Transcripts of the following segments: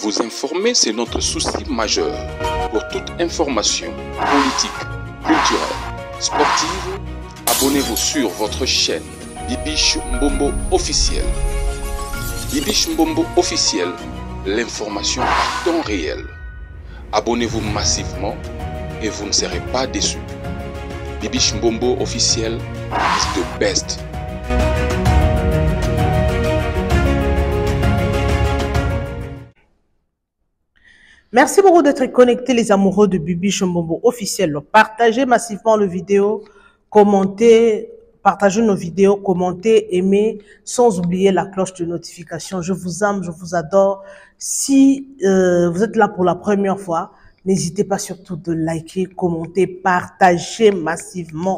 Vous informer, c'est notre souci majeur. Pour toute information politique, culturelle, sportive, abonnez-vous sur votre chaîne Bibiche Mbombo officiel. Bibiche Mbombo officiel, l'information à temps réel. Abonnez-vous massivement et vous ne serez pas déçus. Bibiche Mbombo officiel is the best. Merci beaucoup d'être connectés les amoureux de Bibiche Mbombo officiel. Partagez massivement le vidéo, commentez, partagez nos vidéos, commentez, aimez, sans oublier la cloche de notification. Je vous aime, je vous adore. Si vous êtes là pour la première fois, n'hésitez pas surtout de liker, commenter, partager massivement.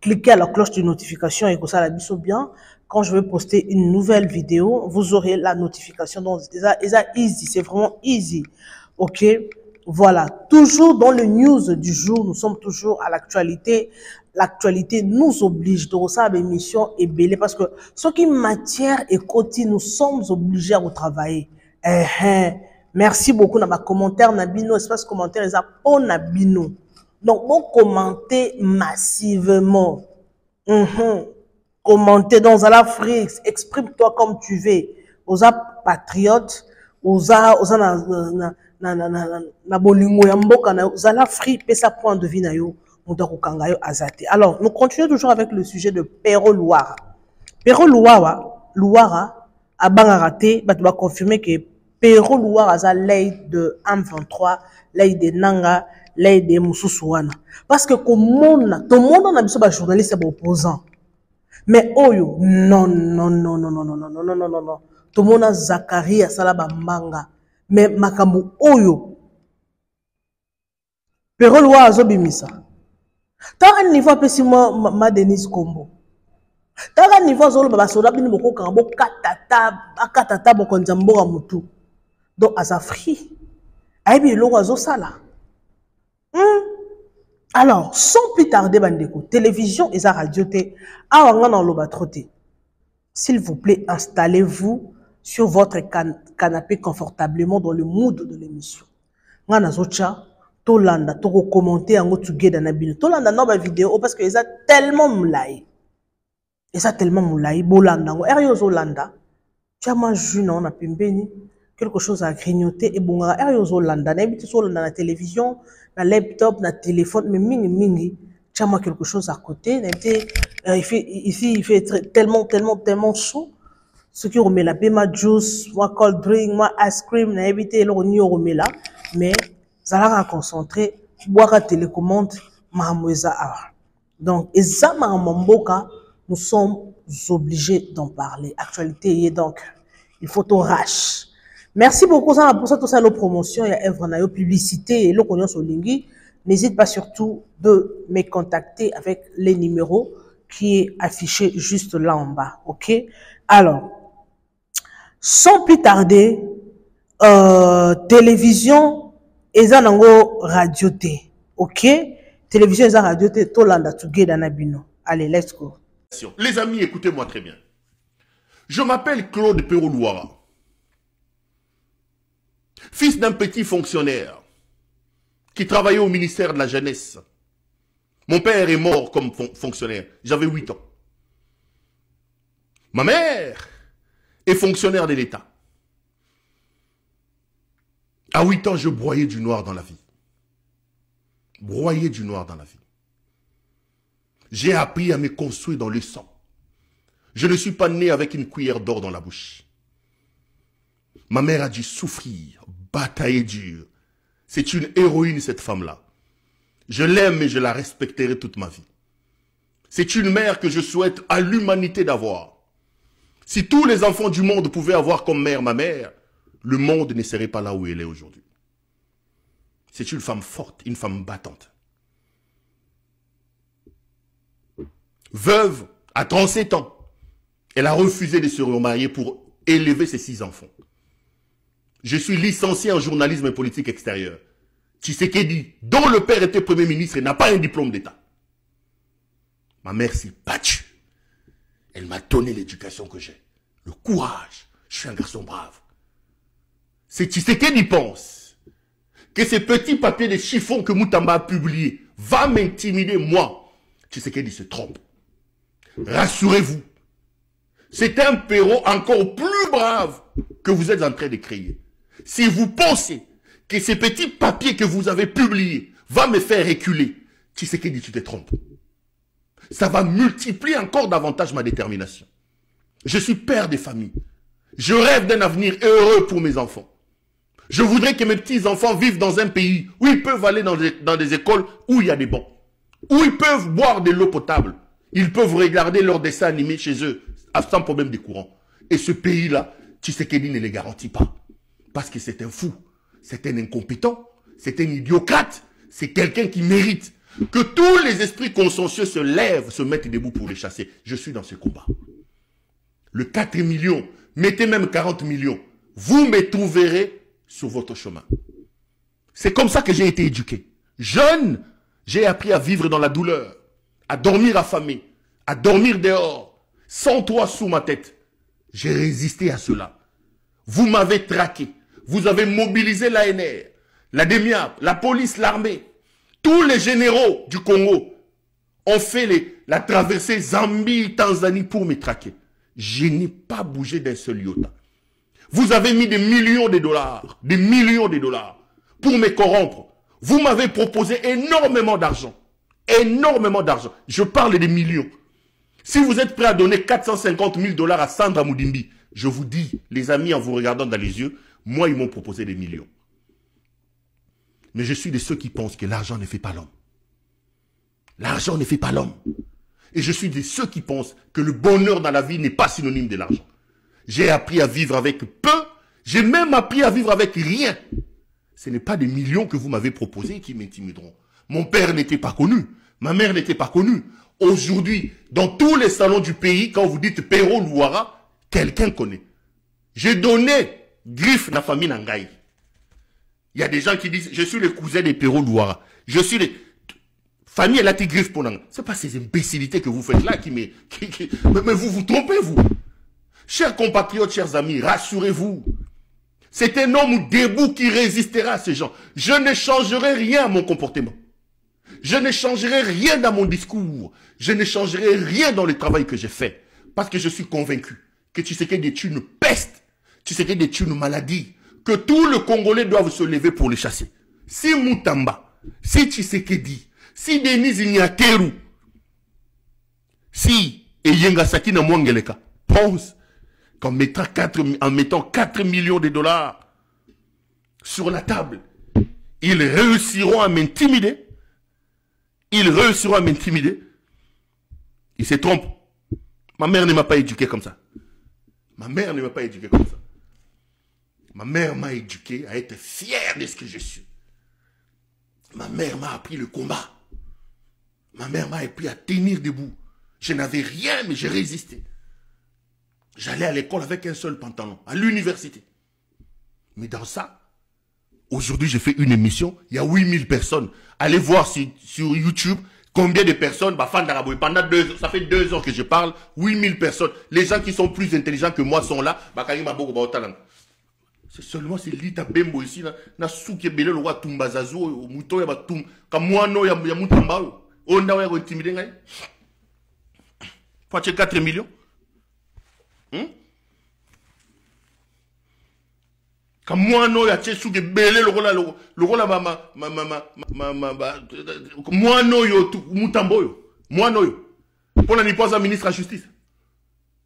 Cliquez à la cloche de notification et que ça la bise bien. Quand je vais poster une nouvelle vidéo, vous aurez la notification. Donc, c'est easy, c'est vraiment easy. Ok, voilà. Toujours dans le news du jour, nous sommes toujours à l'actualité. L'actualité nous oblige de recevoir une émission et belé parce que ce qui matière et côté, nous sommes obligés à travailler. Merci beaucoup dans ma commentaire, Nabino, espace commentaire, et ça, oh Nabino. Donc, vous commentez massivement. Commentez dans l'Afrique, exprime-toi comme tu veux. Aux patriotes, aux na bolingo ya mboka na zala free pesa point de vie na yo mutako kanga yo azate. Alors nous continuons toujours avec le sujet de Pero Luara. Pero Luara a bangaraté ba tu vas confirmer que Pero Luara a l'aide de M23, l'aide de Nanga, l'aide de Mususuana parce que comme tout le monde a biso ba journaliste ba opposant. Mais oyo non tout le monde a Zakaria Salaba Manga. Mais makambu oyo Pero Luara azobimisa taka niveau apesi ma Denise Kombo taka niveau azolo ba soda bini boko kango katata boko nzamboka mutu donc azafri aibi loko azosala alors sans plus tarder bandeko télévision et radio te awanga na loba troté s'il vous plaît installez-vous sur votre canapé confortablement dans le mood de l'émission. Ngana zocha tolanda toko commenter yango together na bino. Tolanda na ba vidéo parce que ça tellement moulay. Et ça tellement moulay bolanda ngo eryo zolanda. Chama juna on a pembeni quelque chose à grignoter et bonga eryo zolanda na bitu zolanda na télévision, na laptop, na téléphone mais mingi chama quelque chose à côté, il fait tellement chaud. Ce qui remet la ma juice, moi cold drink, moi ice cream, na éviter le remet là, mais ça l'a concentré, boire à télécommande, mahamoueza. Donc, et ça, mahamamboka, nous sommes obligés d'en parler. Actualité, donc, il faut tout rache. Merci beaucoup pour ça, tout ça, nos promotions, il y a une publicité, et le cognon sur Lingui. N'hésite pas surtout de me contacter avec les numéros qui est affiché juste là en bas, ok? Alors, sans plus tarder, télévision et zanango radio té, ok? Télévision et radio té, tolanda together nabino. Allez, let's go. Les amis, écoutez-moi très bien. Je m'appelle Claude Pero Luara, fils d'un petit fonctionnaire qui travaillait au ministère de la Jeunesse. Mon père est mort comme fonctionnaire. J'avais 8 ans. Ma mère est fonctionnaire de l'État. À 8 ans, je broyais du noir dans la vie. Broyais du noir dans la vie. J'ai appris à me construire dans le sang. Je ne suis pas né avec une cuillère d'or dans la bouche. Ma mère a dû souffrir, batailler dur. C'est une héroïne, cette femme-là. Je l'aime et je la respecterai toute ma vie. C'est une mère que je souhaite à l'humanité d'avoir. Si tous les enfants du monde pouvaient avoir comme mère ma mère, le monde ne serait pas là où elle est aujourd'hui. C'est une femme forte, une femme battante. Veuve, à 37 ans, elle a refusé de se remarier pour élever ses 6 enfants. Je suis licencié en journalisme et politique extérieure. Tshisekedi, dont le père était premier ministre, n'a pas un diplôme d'État. Ma mère s'est battue. Elle m'a donné l'éducation que j'ai. Le courage. Je suis un garçon brave. c'est Tshisekedi pense que ces petits papiers de chiffon que Moutamba a publiés va m'intimider, moi. Tshisekedi se trompe. Rassurez-vous. C'est un Perrault encore plus brave que vous êtes en train de créer. Si vous pensez que ces petits papiers que vous avez publiés va me faire reculer, Tshisekedi, tu te trompes. Ça va multiplier encore davantage ma détermination. Je suis père de famille. Je rêve d'un avenir heureux pour mes enfants. Je voudrais que mes petits-enfants vivent dans un pays où ils peuvent aller dans des écoles où il y a des bancs, où ils peuvent boire de l'eau potable. Ils peuvent regarder leurs dessins animés chez eux sans problème de courant. Et ce pays-là, Tshisekedi ne les garantit pas. Parce que c'est un fou, c'est un incompétent, c'est un idiocrate, c'est quelqu'un qui mérite que tous les esprits consciencieux se lèvent, se mettent debout pour les chasser. Je suis dans ce combat. Le 4 millions, mettez même 40 millions, vous me trouverez sur votre chemin. C'est comme ça que j'ai été éduqué. Jeune, j'ai appris à vivre dans la douleur, à dormir affamé, à dormir dehors, sans toit sous ma tête. J'ai résisté à cela. Vous m'avez traqué. Vous avez mobilisé l'ANR, la DEMIAP, la police, l'armée. Tous les généraux du Congo ont fait la traversée Zambie-Tanzanie pour me traquer. Je n'ai pas bougé d'un seul iota. Vous avez mis des millions de dollars pour me corrompre. Vous m'avez proposé énormément d'argent. Énormément d'argent. Je parle des millions. Si vous êtes prêt à donner 450 000 dollars à Sandra Moudimbi, je vous dis, les amis, en vous regardant dans les yeux, moi, ils m'ont proposé des millions. Mais je suis de ceux qui pensent que l'argent ne fait pas l'homme. L'argent ne fait pas l'homme. Et je suis de ceux qui pensent que le bonheur dans la vie n'est pas synonyme de l'argent. J'ai appris à vivre avec peu. J'ai même appris à vivre avec rien. Ce n'est pas des millions que vous m'avez proposés qui m'intimideront. Mon père n'était pas connu. Ma mère n'était pas connue. Aujourd'hui, dans tous les salons du pays, quand vous dites Perrault Louara, quelqu'un connaît. J'ai donné griffe na famille Nangaï. Il y a des gens qui disent, je suis le cousin des Perrault Louara. Je suis le... Famille, elle a été griffe pour Nangaï. Ce n'est pas ces imbécilités que vous faites là mais vous vous trompez, vous. Chers compatriotes, chers amis, rassurez-vous. C'est un homme debout qui résistera à ces gens. Je ne changerai rien à mon comportement. Je ne changerai rien dans mon discours. Je ne changerai rien dans le travail que j'ai fait. Parce que je suis convaincu que Tshisekedi est une peste. Tshisekedi est une maladie. Que tous les Congolais doivent se lever pour les chasser. Si Moutamba, si Tshisekedi, si Denis Ignakeru, si Eyengasaki na Mwangeleka pense qu'en mettant 4 millions de dollars sur la table, ils réussiront à m'intimider. Ils réussiront à m'intimider. Ils se trompent. Ma mère ne m'a pas éduqué comme ça. Ma mère ne m'a pas éduqué comme ça. Ma mère m'a éduqué à être fier de ce que je suis. Ma mère m'a appris le combat. Ma mère m'a appris à tenir debout. Je n'avais rien, mais j'ai résisté. J'allais à l'école avec un seul pantalon, à l'université. Mais dans ça, aujourd'hui, j'ai fait une émission, il y a 8000 personnes. Allez voir sur YouTube combien de personnes, pendant 2 ans, ça fait 2 ans que je parle, 8000 personnes. Les gens qui sont plus intelligents que moi sont là. C'est seulement c'est Lita Bembo ici, na souki belé le roi Tumbazazo, au mouton ya batum, comme moi no ya moutamba, on a ya intimidé ngay. Faut 4 millions. Comme moi no ya souki belé le roi moi no yo moutambo yo, moi no yo. Pour la niposa ministre de la justice.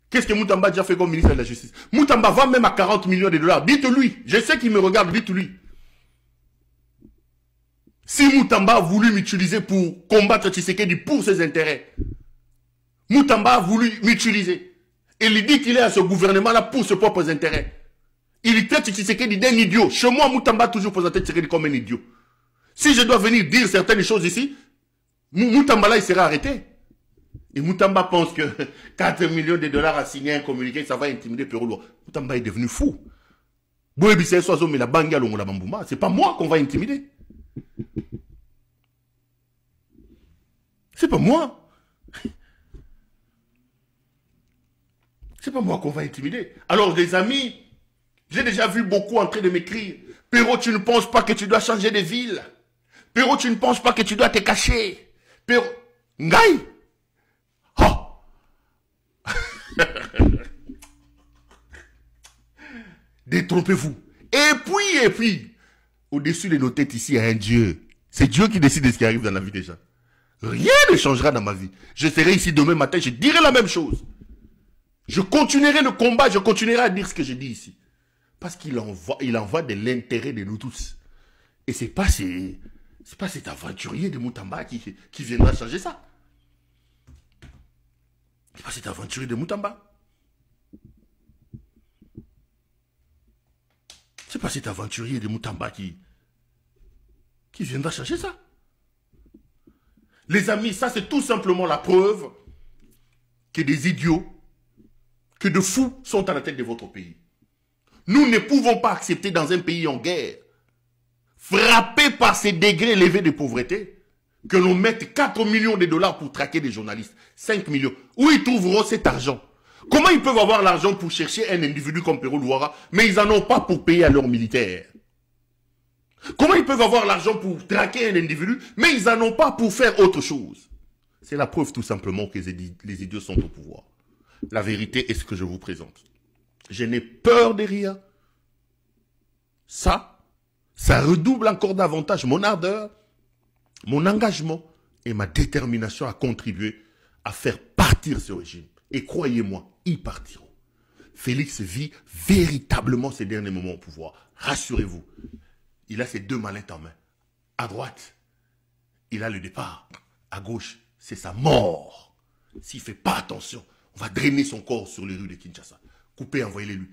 Qu'est-ce que Moutamba a déjà fait comme ministre de la Justice? Moutamba va même à 40 millions de dollars. Dites-lui. Je sais qu'il me regarde. Dites-lui. Si Moutamba a voulu m'utiliser pour combattre Tshisekedi pour ses intérêts, Moutamba a voulu m'utiliser. Il dit qu'il est à ce gouvernement-là pour ses propres intérêts. Il traite Tshisekedi d'un idiot. Chez moi, Moutamba a toujours présenté Tshisekedi comme un idiot. Si je dois venir dire certaines choses ici, Moutamba là, il sera arrêté. Et Moutamba pense que 4 millions de dollars à signer un communiqué, ça va intimider Perrault. Moutamba est devenu fou. C'est pas moi qu'on va intimider. C'est pas moi. C'est pas moi qu'on va intimider. Alors les amis, J'ai déjà vu beaucoup en train de m'écrire. Pero, tu ne penses pas que tu dois changer de ville. Pero, tu ne penses pas que tu dois te cacher. Pero, Ngaï. Oh. Détrompez-vous. Et puis, au-dessus de nos têtes ici, il y a un Dieu. C'est Dieu qui décide de ce qui arrive dans la vie des gens. Rien ne changera dans ma vie. Je serai ici demain matin, je dirai la même chose. Je continuerai le combat, je continuerai à dire ce que je dis ici. Parce qu'il envoie de l'intérêt de nous tous. Et c'est pas cet aventurier de Moutamba qui viendra changer ça. C'est pas cet aventurier de Moutamba. C'est pas cet aventurier de Moutamba qui viendra changer ça. Les amis, ça c'est tout simplement la preuve que des idiots, que de fous sont à la tête de votre pays. Nous ne pouvons pas accepter dans un pays en guerre, frappé par ces degrés élevés de pauvreté, que l'on mette 4 millions de dollars pour traquer des journalistes. 5 millions. Où ils trouveront cet argent? Comment ils peuvent avoir l'argent pour chercher un individu comme Pero Luara, mais ils n'en ont pas pour payer à leurs militaires? Comment ils peuvent avoir l'argent pour traquer un individu, mais ils n'en ont pas pour faire autre chose? C'est la preuve tout simplement que les idiots sont au pouvoir. La vérité est ce que je vous présente. Je n'ai peur de rien. Ça redouble encore davantage mon ardeur, mon engagement et ma détermination à contribuer à faire partir ce régime. Et croyez-moi, ils partiront. Félix vit véritablement ces derniers moments au pouvoir. Rassurez-vous. Il a ses 2 mallettes en main. À droite, il a le départ. À gauche, c'est sa mort. S'il ne fait pas attention, on va drainer son corps sur les rues de Kinshasa. Couper, envoyer les lui.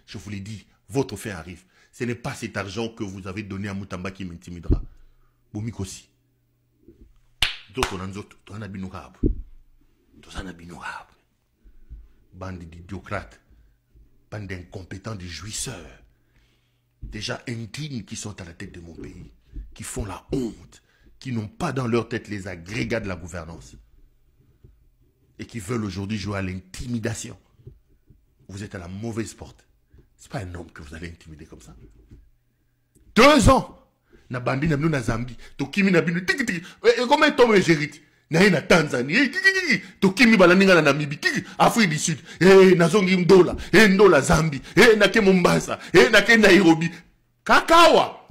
Je vous l'ai dit, votre fin arrive. Ce n'est pas cet argent que vous avez donné à Moutamba qui m'intimidera. Bomikosi. Bande d'idiocrates. Bande d'incompétents, de jouisseurs. Déjà indignes qui sont à la tête de mon pays. Qui font la honte. Qui n'ont pas dans leur tête les agrégats de la gouvernance. Et qui veulent aujourd'hui jouer à l'intimidation. Vous êtes à la mauvaise porte. Ce n'est pas un homme que vous allez intimider comme ça. 2 ans. Na bandi na na Zambie. Tokimi na binu. Comment est Tom Gérit? Na Tanzanie. Tokimi balaninga na Namibie. Afrique du Sud. Nazongi Mdola. Ndola Zambie. Nake Mombasa. Nake Nairobi. Kakawa.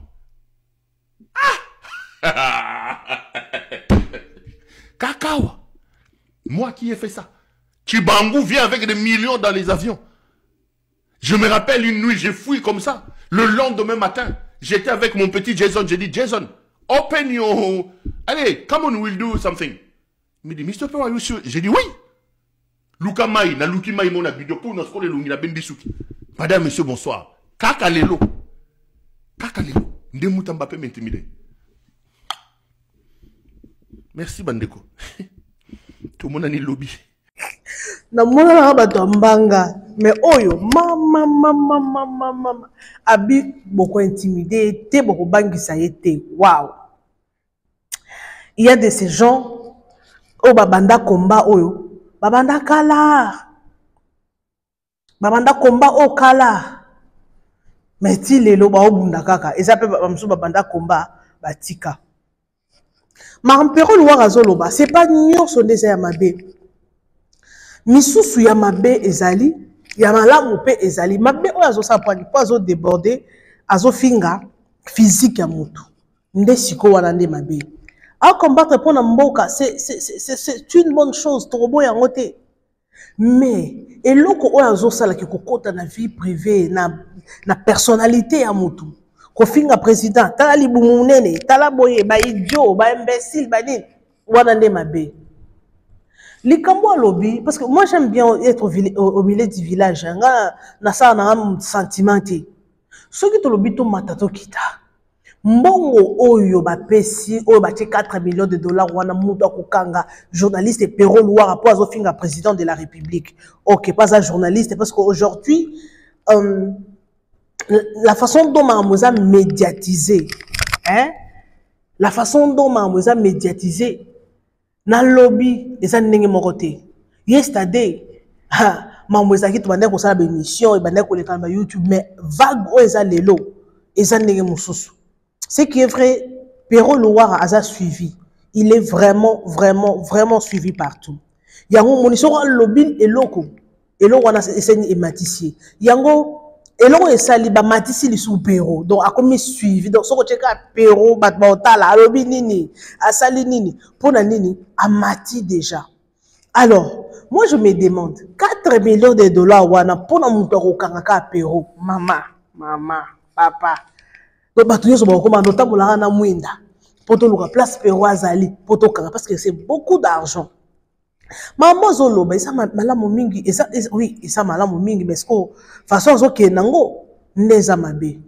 Kakawa. Moi qui ai fait ça. Chibangu vient avec des millions dans les avions. Je me rappelle une nuit, j'ai fouillé comme ça. Le lendemain matin, j'étais avec mon petit Jason. J'ai dit, Jason, open your... Allez, come on, we'll do something. Il me dit, Mr. Pero, are you sure? J'ai dit, oui. Luka Mai, na Luki Mai, mon abidjo, pour nous scroller l'ungi, la bendisuki. Madame, monsieur, bonsoir. Kakalelo. Kakalelo. Ndemouta Mbappé m'intimider. Merci, Bandeko. Tout le monde a ni lobby. Na mona bato mbanga mais oyo mama abi beaucoup intimidé té beaucoup bangisa yete. Waouh, il y a de ces gens au babanda combat oyo babanda combat au kala mais ti lelo ba obunda kaka eza pe bamsu babanda combat batika Pero Luara azoloba c'est pas nyonso ndeza ya mabe. Misusu ya mabe ezali, ya malamu pe ezali. Mabe oyo azosa pwani po azo déborder, azo finga physique ya mutu. Nde siko wana nde mabe. A combattre pour na mboka, c'est une bonne chose, trop ya ngote. Mais eloko oyo azosala ki kokota na vie privée, na personnalité ya mutu. Ko finga président, tala libumu nene, tala boye ba idiot, ba imbécile, ba nini. Wana nde mabe. Les Kambo lobby, parce que moi j'aime bien être au milieu du village. Na ça na un sentiment. Ceux qui te lobby to matato kita. Mbongo oyo ba pesi oyo ba 4 millions de dollars wana mutu akokanga journaliste Pero Luara pour azofinga président de la République. OK, pas un journaliste parce qu'aujourd'hui la façon dont Mamoza médiatisé, hein? La façon dont Mamoza médiatisé na lobby eza ndenge moko te. Yesterday mambo ezaki to bande ko sala ba émission et bande ko le ba YouTube mais vague o eza lelo eza ndenge mususu. Ce qui est vrai, Pero Loire a suivi. Il est vraiment suivi partout. Yango monisoro lobin eloko wana eseni ematissier. Yango eloko esali ba matisi li sous Pero. Donc a comme suivi. Donc soko cheka Pero batba otala lobi nini, asali nini, pona nini amati déjà. Alors, moi je me demande 4 millions de dollars wana pona muto ko kangaka Pero, maman, papa. Donc batu nyonso ba ko notambola na mwinda. Poto luka place Pero azali, poto kanga parce que c'est beaucoup d'argent. Maman zoloba isa malamu mingi oui isa malamu mingi mais ko façon zoke nango neza mabe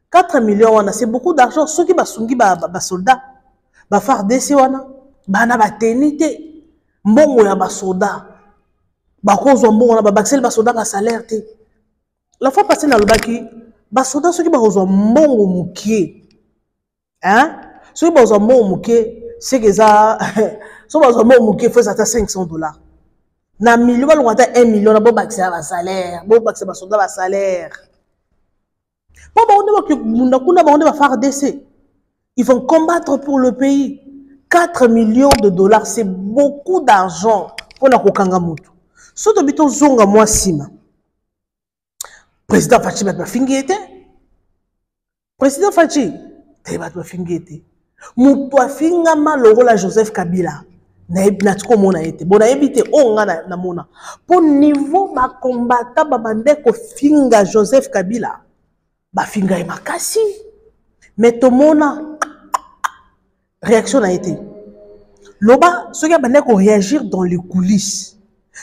4 millions wana c'est beaucoup d'argent ceux qui basungi ba soldats ba FARDC wana bana ba tenité mbongo ya ba soldats ba kozwa mbongo na ba baxel ba soldats ba salaire te la fois passée na lobaki ba soldats ceux qui ba kozwa mbongo mukie hein ceux qui ba kozwa mbongo mukie c'est que ça so ba zoma muke faut ça $500 na million ba longata 1 million na bo bakisa ba salaire bo bakisa ba soldat ba salaire po ba on ba munda kuna ba on ba FARDC ils vont combattre pour le pays 4 millions de dollars c'est beaucoup d'argent pour na kokanga mutu so to bito zonga moi sima président Fachi bat ba fingete président Fachi te bat ba fingete mutu afinga malogola Joseph Kabila na tiko mona ete bona ebite onga na mona pour niveau ba combattant ba bande ko finga Joseph Kabila ba finga makasi mais to mona réaction a été loba ceux qui bande ko réagir dans les coulisses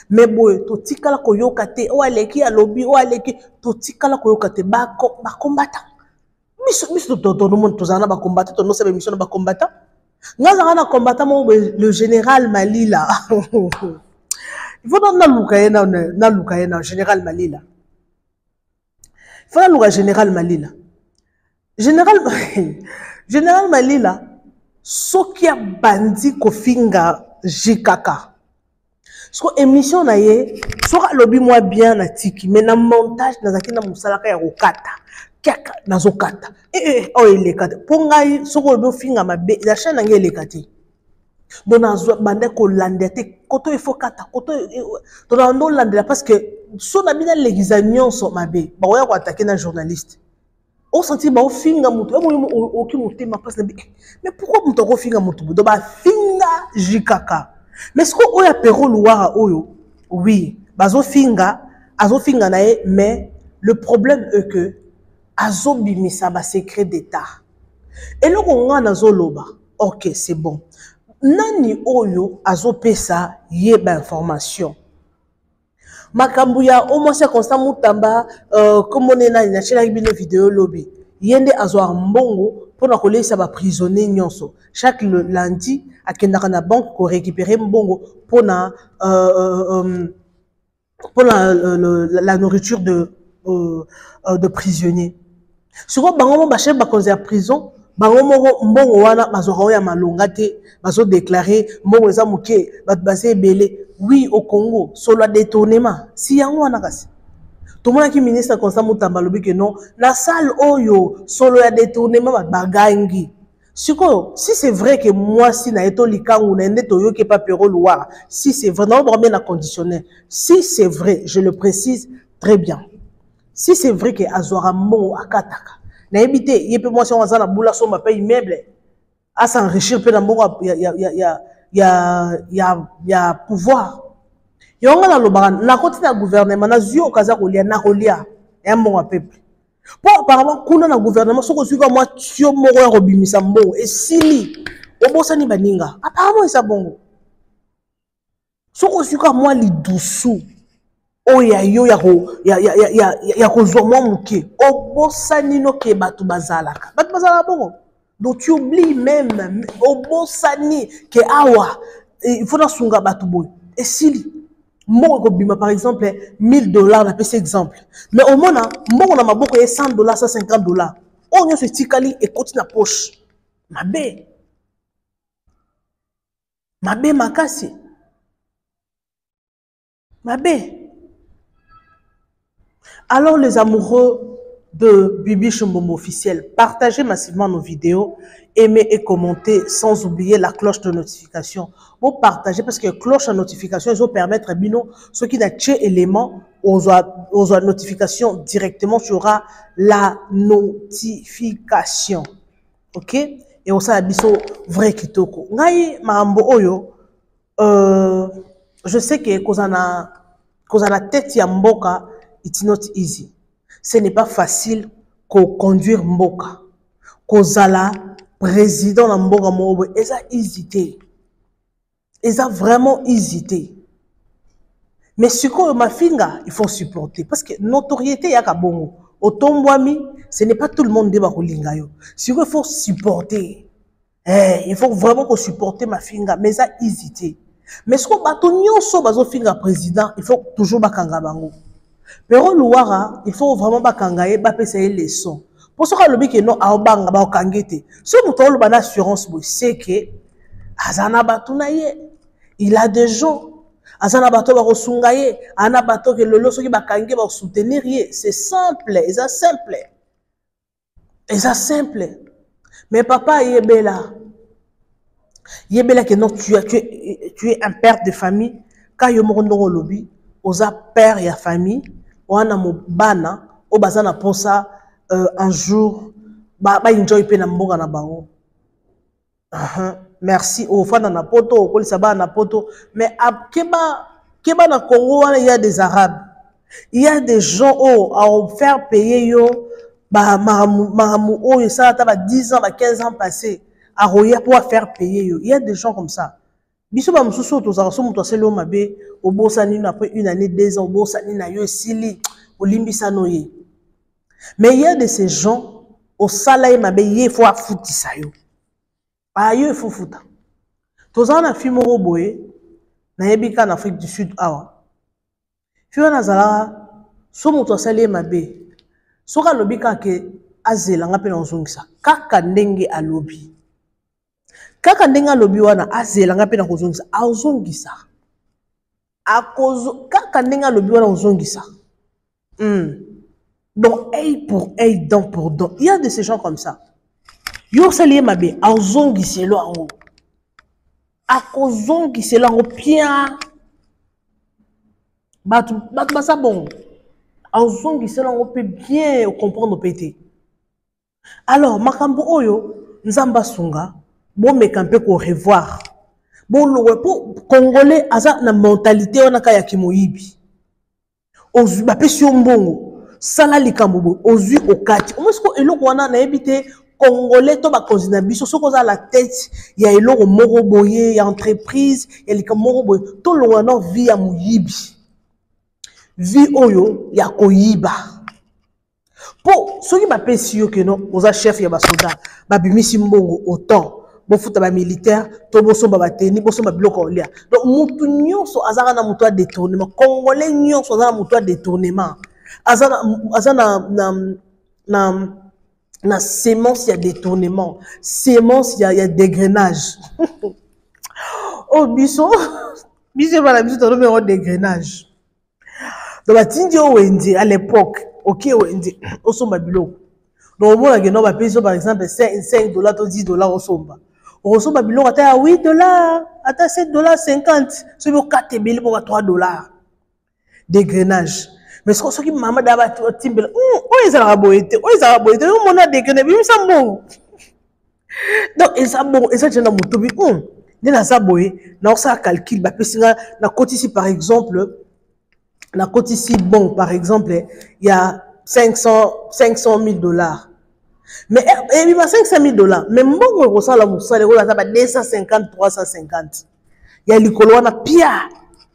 mais boy to tikala ko yokate o aleki alobi o aleki to tikala ko yokate ba combattant miso to monde tozana ba combattant to no se mission ba combattant ngaza na combattant le général Malila il faut na lukaena général Malila il faut na luka général Malila général Malila soki ya bandi ko finga jikaka so émission na ye so lobi moi bien na tiki mais na montage na zakina musalaka ya kokata kaka nazokata oh elekata pongai soko be finga mabe la chaîne ngé elekati dona bande ko landete koto il faut kata koto to ndo landela parce que so na bina l'exignon so mabe ba oya ko attaquer na journaliste on senti ba finga mutu o ki mutu ma passe mais pourquoi mutu ko finga mutu do ba finga jikaka mais ce ko oya Pero Loire oyo oui bazo finga azo finga na ye mais le problème est que azobimisa ba secret d'état et le konga nazoloba ok c'est bon nani oyo azopesa ye ba information makambu ya omosia constant mutamba comme on est na chela bino vidéo lobby yende azwa mbongo pona kolesa ba prisonnier nyonso chaque lundi akendaka na banque ko récupérer mbongo pona la nourriture de prisonniers. Souvent, bango ba chef ba konza prison, bango mbongo wana bazoro ya malonga te, bazo déclarer mbongo eza muke, bat basé belé. Oui au Congo, solo détournement. Si yango wana kasi. Tout le monde qui ministre constant mutamba lobi que non, la salle oyo solo ya détournement bat bagangi. Si c'est vrai que moi si na eto likangu na ndé toyo ke pa Pero Loire, si c'est vraiment bien la conditionnel. Si c'est vrai, je le précise très bien. Si c'est vrai que Azora Mo akataka, na ebité yepé moi si on va na boula so ma paye immeuble, à s'enrichir peu d'ambon ya pouvoir. Yonga na lobara na côté na gouvernement na zio kaza kolia na kolia ya mbongo peuple. Pour apparemment kuna na gouvernement soko suka moi tio moko ya robimisa mbongo et sili obosani baninga. Apparemment ça bongo. Soko suka moi li doussou. Oya yo ya kozwa mwa muke obosani no ke batu bazalaka bongo donc tu oublies même obosani ke awa il faut na sunga batu boy et si mbongo bima par exemple $1000 na pese exemple mais au moins mbongo na maboko ya $100 $150 on yo se tikali et koti na poche mabe makasi mabe Alors les amoureux de Bibi Chumbombo officiel, partagez massivement nos vidéos, aimez et commentez sans oublier la cloche de notification. Vous partagez parce que la cloche de notification, ils vont permettre à Bino, ceux qui n'ont pas élément, aux notifications directement, tu auras la notification. Ok? Et on sait abisso vrai kitoko. Ngai marambo oyo, je sais que kozana tête ya mboka, it's not easy. Ce n'est pas facile qu'on conduire mboka. Kozala président na mboka mobo, eza hésité. Eza vraiment hésité. Mais ce que ma finga, il faut supporter parce que notoriété yaka bongo. Otombwami, ce n'est pas tout le monde débat kolinga yo. Ce qu'il faut supporter. Il faut vraiment qu'on supporte ma finga, mais ça hésité. Mais ce qu'on bato nyonso bazo finga président, il faut toujours bakanga bango. Pero Louara, il faut vraiment bakangaye, bapesa les leçons. Pour ce que le que non a obanga ba okangete. Ce mouton le ban assurance c'est que azana bato na ye. Il a des gens azana bato ba kosungaye, ana bato que le loso ki bakange ba soutenir ye. C'est simple, et ça simple. Et ça simple. Mais papa yebela. Yebela que non tu es un père de famille quand yo morondo lobby, oza père ya famille. Wana mobana o bazana posa un jour ba enjoy pe na mboka na bango. Merci au fana na poto o kolisa ba na poto mais keba na Congo wana il y a des arabes. Il y a des gens à faire payer yo ba maramu o ça ta ba 10 ans ba 15 ans passés à roya pour faire payer yo. Il y a des gens comme ça. Biso ba mususu to za so muto selo mabe obosa nini après une année 2 ans obosa nini na yo sili olimbisa noye. Mais il y a de ces gens au salaire mabe ye faut afutisa yo. Ah yo il faut futa. To za na fimo boye na yebika na Afrique du Sud awa. Fio na zala so muto salaire mabe. Soka lobika ke azela ngape na ozongisa. Kaka ndenge alobi. Kaka ndenga lobi wana azela ngape na kozongisa azongisa kaka ndenga lobi wana ozongisa donc œil pour œil, dent pour dent. Il y a de ces gens comme ça yo salié mabe azongiselo ango akozongiselo ango pia batu basa bon azongiselo ango pe bien comprendre pété. Alors makambo oyo nzamba sunga bon mais quand peut revoir bon le pour congolais asa na mentalité on a kaya kimoyibi ozu ba pesi mbongo sala likambo ozu okati o mesko eloko wana na ebité congolais to ba konzina biso soko za la tête ya eloko moko boye ya entreprise ya likambo moko boye to lo wana vie ya moyibi vie oyo ya koyiba po soki ba pesi yo que non oza chef ya ba soldat ba bimisi mbongo autant bofuta ba militaire to bosomba bateni bosomba biloko olia donc mutu nyonso azaka na mutu a détournement congolais nyonso azaka na mutu a détournement azana na sémence ya détournement sémence ya dégrenage oh biso bala biso to numéro dégrenage donc batindi o wende à l'époque OK wende osomba biloko donc on a que non ba peso par exemple $5 to $10 osomba osomba biloko ata $8 ata $7 50 so bo 4 bili pour $3 dégrenage mais ce qui maman d'aba timbela o ezala boyete o mona dégrené bi sambo donc eza bon eza tena mutobi ndena za boye na ça calcul ba pesinga na côté ici par exemple na côté ici bon par exemple il y a $500,000 mais il va $500,000 mais mbongo ko sala musale ko la ba 250 350 ya likolo wana pia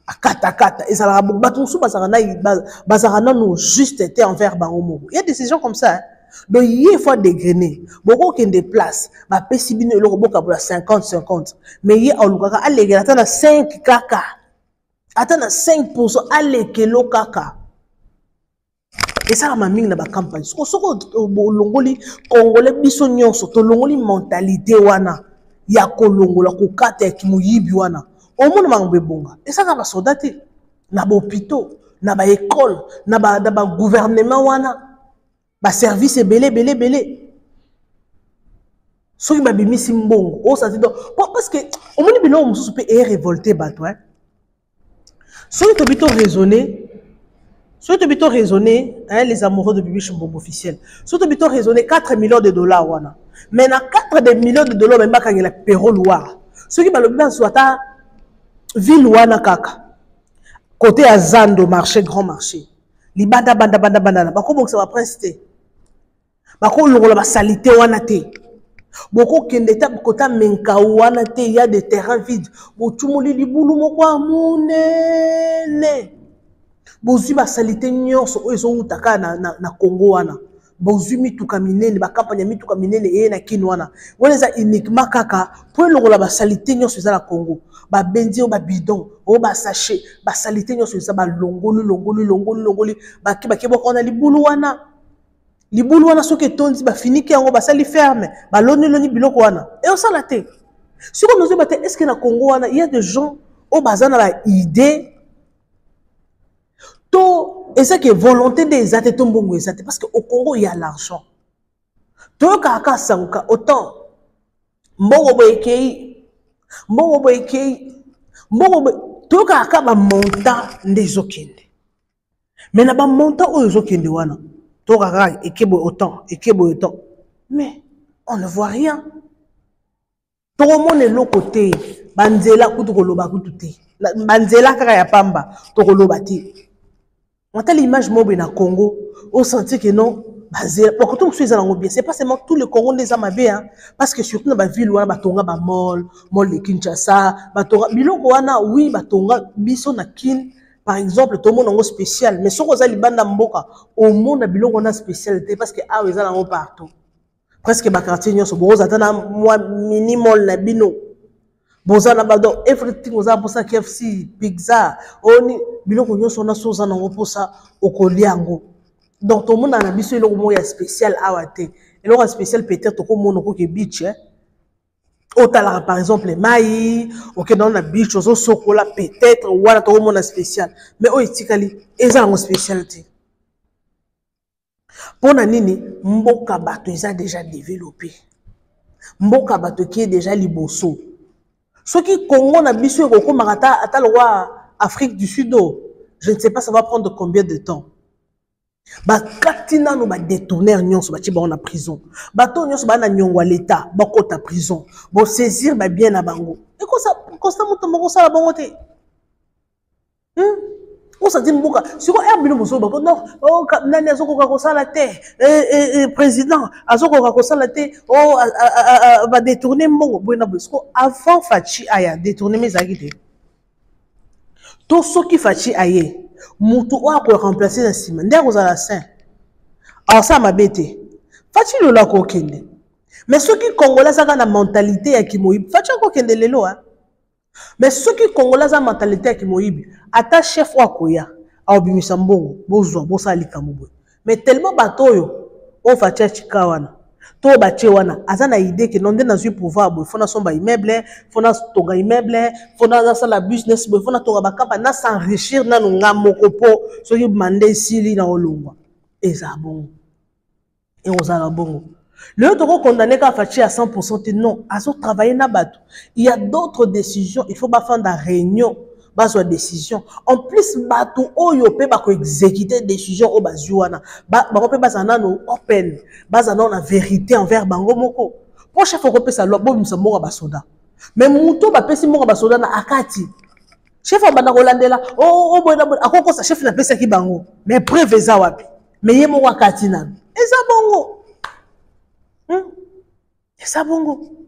akata ezala batu musu bazaka no juste été envers bango moko. Il y a des gens comme ça donc il faut dégrainer boko qui des places ba pesi bino eloko boka pour 50 mais il olukaka alégera ata na 5 kaka ata na 5% alekelo kaka. Et ça la mingi na ba campagne soko longoli congolais biso nyonso to longoli mentalité wana ya kolongola ko kata ya kimoyibi wana omona mangbe bonga et ça ka ba soldate na ba hôpitaux na ba école, na ba gouvernement wana, ba service belé. Soki ba bimisi mbongo, o ça dit donc parce que au moins biloko mususu pe est révolté bato hein. Soki to bito raisonner, hein, les amoureux de Bibi Chimbombo officiel. Soki to bito raisonner 4 millions de dollars wana. Mais na 4 millions de dollars même quand il a péro loire. Soki ba lobi soit ta ville wana kaka. Côté à Zando marché grand marché. Libanda banda ba ko boksa ba prince. Ba ko longola ba salité wana te. Boko kendeta kota menkawana te, il y a des terrains vides. Botumoli libulu moko amunene. Bozui ba salite nyonso oyo zo utaka na Congo wana. Bozui mituka minene, ba kampanya mituka minene e na kinwana. Woneza uniquement kaka pour longola ba salite nyonso za na Congo. Ba bendi o ba bidon, o ba sachet, ba salite nyonso za ba longoli, ba kibake boko na libulu wana. Libulu wana soki tondi ba finiki yango ba sali ferme ba loni biloko wana et on sala te si on nous dit est-ce que na Congo wana il y a des gens au bazana la idée to et ça que volonté des até tombongo ezate parce que au Congo il y a l'argent to kaka sanka autant mbongo boyekei to kaka ba montant ndezokende mais na ba montant oyo zokende wana autant. Mais on ne voit rien. Tout le monde est l'autre côté. Banzela kutokoloba kututé. Banzela kaka ya pamba tokoloba te. On a l'image mobile na Congo. On sentit que non. Banzela. Pour que tout soit dans bien. C'est pas seulement tout le Congo des amabé hein. Parce que surtout dans la ville où on a batonga ba mall de Kinshasa, batonga biloko wana oui batonga biso na kin. Par exemple, tout le monde a un spécial. Mais si on a libanda mboka, au monde a biloko na spécialité parce que ah ils ont partout. Presque ba quartier nyonso boza atana moi minimal na bino. Boza na bado everything oza pour ça KFC, pizza, oni biloko nyonso na soza na ngo pour ça okoliango. Donc tout le monde a biso eloko mo ya spécial awate. Eloko spécial peut-être ko mono ko ke beach hein. Otala par exemple maï, ok dans la beach ozo sokola peut-être wala to mona spécial mais o itikali eza ngo spécialité pona nini mboka bato eza déjà développé mboka bato qui est déjà liboso soki Congo na biso ko marata ata le roi Afrique du Sud je ne sais pas ça va prendre combien de temps. Ba katina no ba détourner nyonso ba tiba na prison bato nyonso ba na nyongwa l'état ba kota prison bo saisir ba bien na bango et ko ça constamment to moko sala bango te on sa dit mboka siko erbino boso ba ko non oh nani azoko ka ko sala te président azoko ka ko sala te oh ba détourner mbongo bona bosko avant Fachi aya détourner mes akite to soki Fachi aye mutu wa ko remplacer na sima ndeko za la saint alors ça m'a bêté Fachi lola ko kende mais ceux qui congolais ça na mentalité ya kimoyibi Fachi ko kende lelo hein mais ceux qui congolais ça mentalité ya kimoyibi ata chef wa koya a obimisa mbongo bozwa bosali kamubwe mais tellement batoyo on Fachi chikawana to bache wana azana idée que non de na pouvoir bo fona somba immeuble fona tonga immeuble fona za la business bo fona tonga bakapa na s'enrichir na nga mokopo so ki mande sili na olongwa eza bon et ozala bongo le toko condamné ka Fachi à 100% non azo travailler na bato il y a d'autres décisions il faut pas faire la réunion bazo décision en plus bato oyo pe ba ko exécuter décision o bazuana ba ko pe bazana no open bazana na vérité envers bango moko pour chef ko pe sa lo bo misa moko ba soda mais muto ba pesi moko ba soda na akati chef bana ko landela o boy akoko sa chef na pesa ki bango mais preuve za wapi mais ye moko akati na eza bongo eza bongo.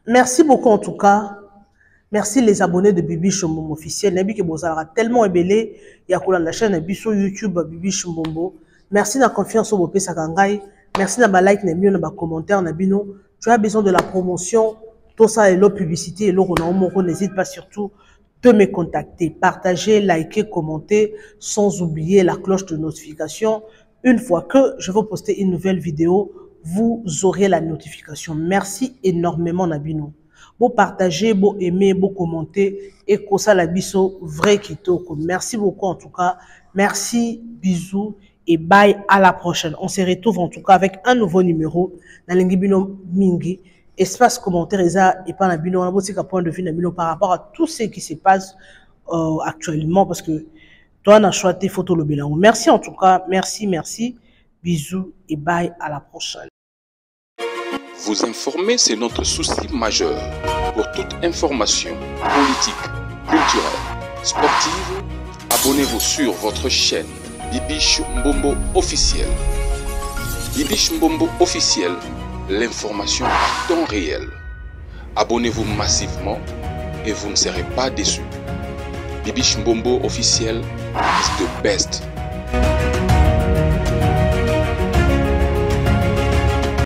Merci beaucoup en tout cas. Merci les abonnés de Bibi Chimbombo officiel. Nabi que vous avez tellement ébélé. Il y a la chaîne sur YouTube Bibi Chimbombo. Merci de la confiance au Bopé Sakangai. Merci de la like, de la commentaire. Tu as besoin de la promotion. Tout ça est l'eau publicité et l'eau on n'hésite pas surtout de me contacter. Partagez, likez, commentez. Sans oublier la cloche de notification. Une fois que je vais poster une nouvelle vidéo, vous aurez la notification. Merci énormément Nabino. Beau partager, beau aimer, beau commenter et que ça la biso vrai kitoko. Merci beaucoup en tout cas. Merci, bisous et bye à la prochaine. On se retrouve en tout cas avec un nouveau numéro dans l'Ingibino Mingi. Espace commentaire et pas la bino, on a aussi un point de vue par rapport à tout ce qui se passe actuellement parce que toi on a choisi photo le bilan. Merci en tout cas, merci, bisous et bye à la prochaine. Vous informer, c'est notre souci majeur. Pour toute information politique, culturelle, sportive, abonnez-vous sur votre chaîne Bibiche Mbombo officiel. Bibiche Mbombo officiel, l'information à temps réel. Abonnez-vous massivement et vous ne serez pas déçus. Bibiche Mbombo officiel is the best.